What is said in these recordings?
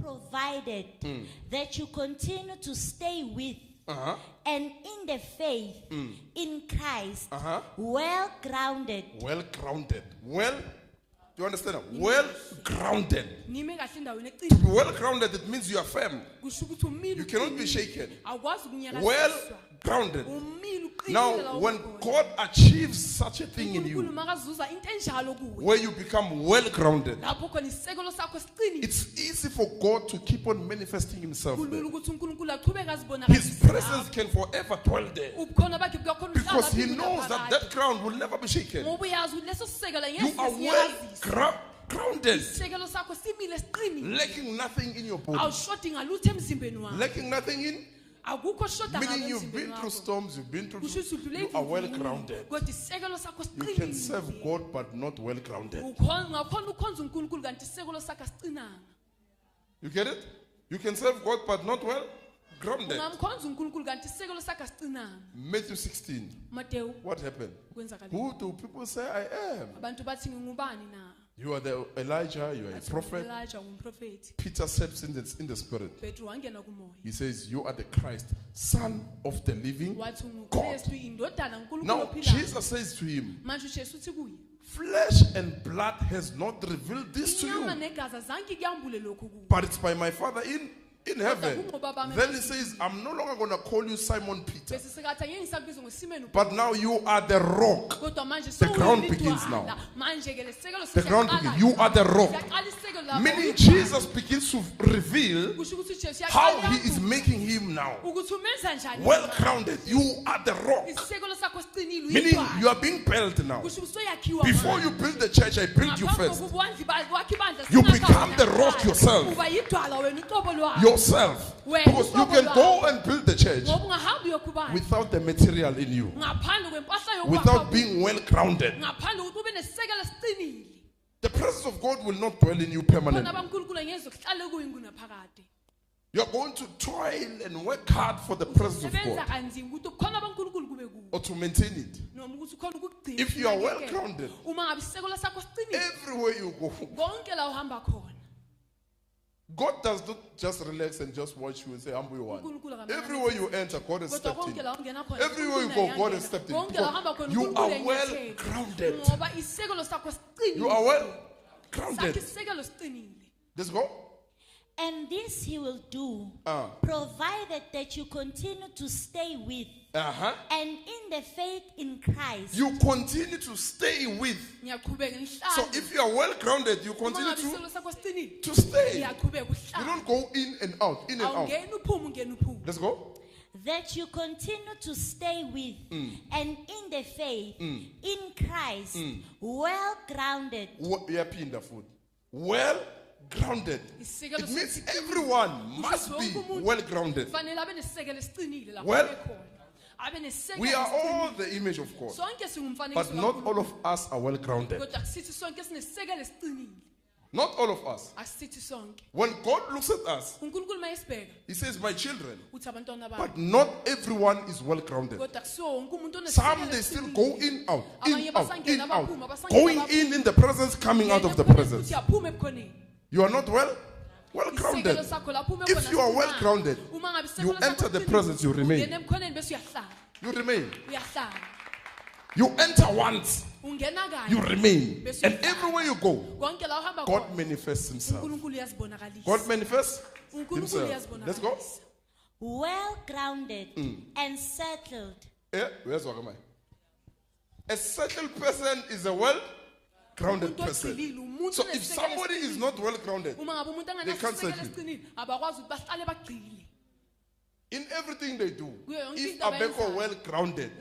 provided that you continue to stay with and in the faith in Christ, well grounded. Well grounded. Well, do you understand? Well grounded. To be well grounded, it means you are firm. You cannot be shaken. Well grounded. Now, when God achieves such a thing in you, where you become well grounded, it's easy for God to keep on manifesting Himself there. His presence can forever dwell there, because He knows that that ground will never be shaken. You are well grounded, lacking nothing in your body, lacking nothing in. Meaning you've been through storms, you've been through. You are well grounded. You can serve God but not well grounded. You get it? You can serve God but not well grounded. Matthew 16. What happened? Who do people say I am? You are the Elijah, you are a prophet. Peter steps in the spirit. He says, you are the Christ, Son of the living God. Now, Jesus says to him, flesh and blood has not revealed this to you, but it's by my Father in heaven. Then he says, I'm no longer going to call you Simon Peter, but now you are the rock. The ground begins now. The ground begins. You are the rock. Meaning Jesus begins to reveal how He is making him now. Well grounded. You are the rock. Meaning you are being built now. Before you build the church, I built you first. You become the rock yourself. Because you can go and build the church without the material in you, without being well grounded. The presence of God will not dwell in you permanently. You are going to toil and work hard for the presence of God, or to maintain it. If you are well grounded, everywhere you go, God does not just relax and just watch you and say, humble one. Everywhere you enter, God has stepped in. Everywhere you go, God has stepped in. You are well grounded. You are well grounded. Let's go. And this He will do, provided that you continue to stay with, and in the faith in Christ. You continue to stay with. So if you are well grounded, you continue to stay. You don't go in and out, in and out. Let's go. That you continue to stay with, and in the faith in Christ, well grounded. Well grounded. It means everyone must be well grounded. Well, we are all the image of God, but not all of us are well grounded. Not all of us. When God looks at us, He says, my children, but not everyone is well grounded. Some, they still go in, out, in, out, in, out. Going in the presence, coming out of the presence. You are not well grounded. If you are well grounded, you enter the presence, you remain. You remain. You enter once, you remain. And everywhere you go, God manifests Himself. God manifests Himself. Let's go. Well grounded and settled. Where's Wagamai? A settled person is a well grounded person. So if somebody is not well grounded, they can't settle. In everything they do, if Abeko well grounded,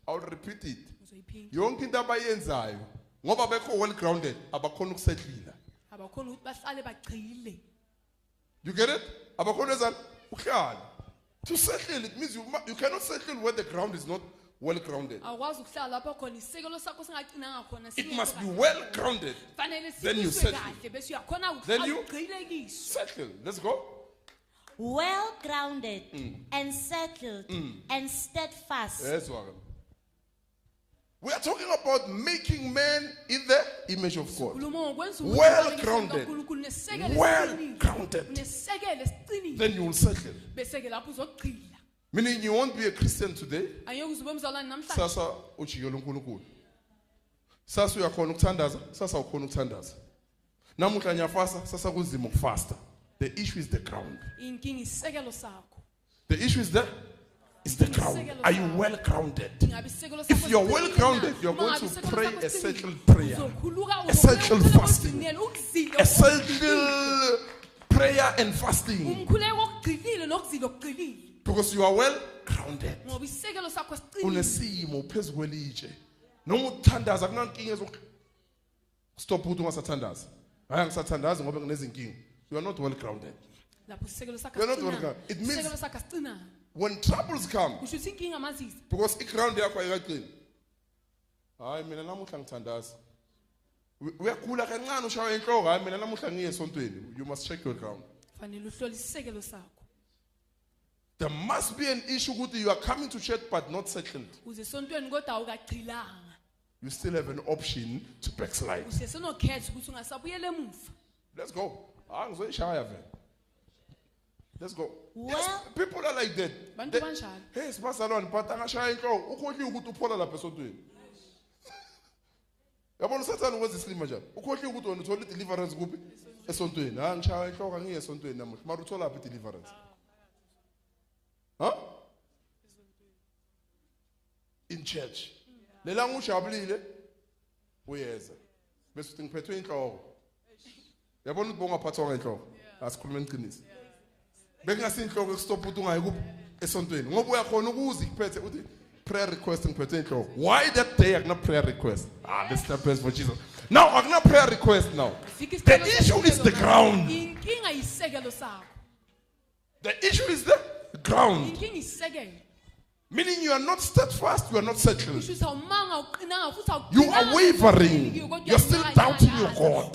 I'll repeat it. Yonke into abayenzayo ngoba bekho well grounded abakhona ukusettlela. You get it? Abakhona ezani uhlala. To settle, it means you cannot settle where the ground is not well grounded. It must be well grounded. Then you settle. Then you settle. Let's go. Well grounded and settled and steadfast. Yes, Wagan. We are talking about making man in the image of God. Well grounded. Well grounded. Then you will settle. Meaning you won't be a Christian today. Sasa uchiyolo nkulunkulu. Sasa uyakhona ukuthandaza, sasa ukhona ukuthandaza. Namuhla nyafasa, sasa kunzima ukufasta. The issue is the ground. The issue is the ground. Are you well grounded? If you're well grounded, you're going to pray a settled prayer, a settled fasting, a settled prayer and fasting. Because you are well grounded. Unesimo phezu kwelitshe. Noma uthandaza kunankinga stop ukuthi ungasathandazi. Hayi ngisathandaza ngoba nginezinkinga. You are not well grounded. You are not well grounded. It means when troubles come, because i-ground yakho ayikaqini. Hayi mina namuhla ngithandaza. Uyakhula kancane ushawa enhloko, hayi mina namuhla ngiye esontweni. You must check your ground. There must be an issue with you are coming to church but not settled. You still have an option to backslide. Let's go. Let's go. Well, yes, people are like that. Hey, Spasalon, but I'm shy. Ukhohli ukuthi uphola lapha esontweni. Yabona Satan was islim manje. Ukhohli ukuthi wena uthola deliverance kuphi esontweni. Ha ngishaya inhloko angiye esontweni namuhla. Mara uthola lapha deliverance. Huh? In church. Lelanga ujabulile uyeza. Bese uthi ngiphethwe inhloko. Yabona ukuthi bongaphathwa ngenhloko. Asikhuluma iqiniso. Bekungasi inhloko stop ukuthi ungayi kuphi esontweni. Ngoba uyakhona ukuzi kuphethe uthi prayer request ngiphethe inhloko. Why that day akuna prayer request? Let's step praise for Jesus. Now akuna prayer request now. The issue is the ground. The issue is the ground. Meaning you are not steadfast, you are not settled. You are wavering. You are still doubting your God.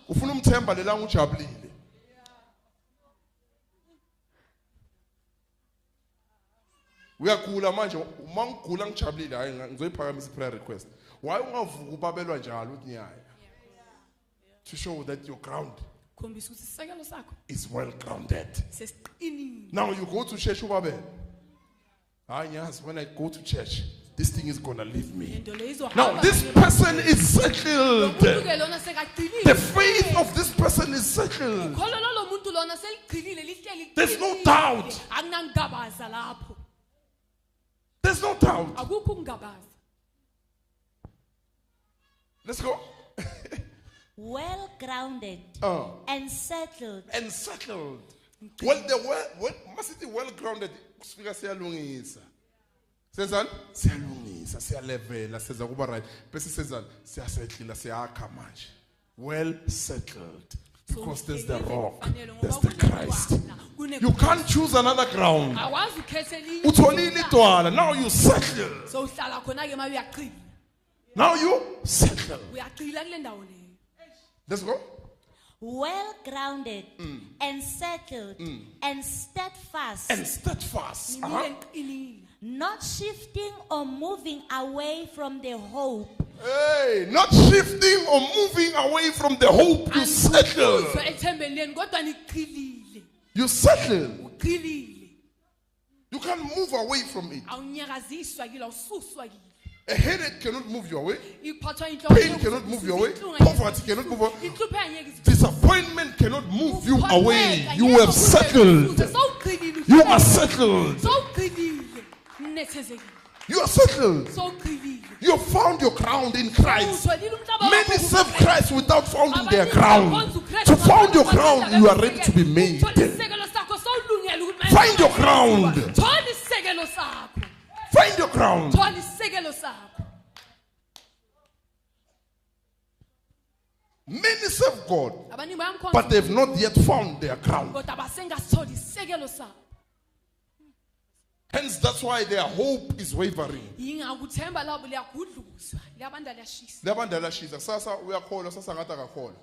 Ufuna umthemba lelanga ujabulile. Uyagula manje, uma ngigula ngijabulile hayi ngizoyiphakamisa prayer request. Why ungavuka ubabelwa njalo uthi nyaya? To show that your ground is well grounded. Now you go to church ubabel. Yes, when I go to church, this thing is gonna leave me. Now this person is settled. The faith of this person is settled. There's no doubt. There's no doubt. Let's go. Well grounded and settled. And settled. Well, must it well grounded? Sifika siyalungisa. Senzani? Siyalungisa, siyalevela, senza kuba right. Bese senzani? Siyasettle, siyakha manje. Well settled. Because there's the rock. There's the Christ. You can't choose another ground. Utholile idwala. Now you settle. Now you settle. Let's go. Well grounded and settled and steadfast. And steadfast. Not shifting or moving away from the hope. Hey, not shifting or moving away from the hope. You settle. You settle. You can't move away from it. A headache cannot move you away. Pain cannot move you away. Poverty cannot move you away. Disappointment cannot move you away. You have settled. You are settled. You are settled. You have found your ground in Christ. Many serve Christ without finding their ground. To find your ground, you are ready to be made. Find your ground. Find your ground. Many serve God, but they've not yet found their ground. Hence, that's why their hope is wavering. Sasa uyakholwa sasa ngathi akakholwa.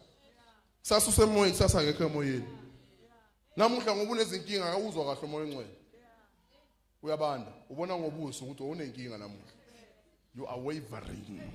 Sasa usemoyeni sasa ngekho emoyeni. Namuhla ngoba unezinkinga awuzwa kahle umoya engcwele. Uyabanda, ubona ngobuso ukuthi unenkinga namuhla. You are wavering.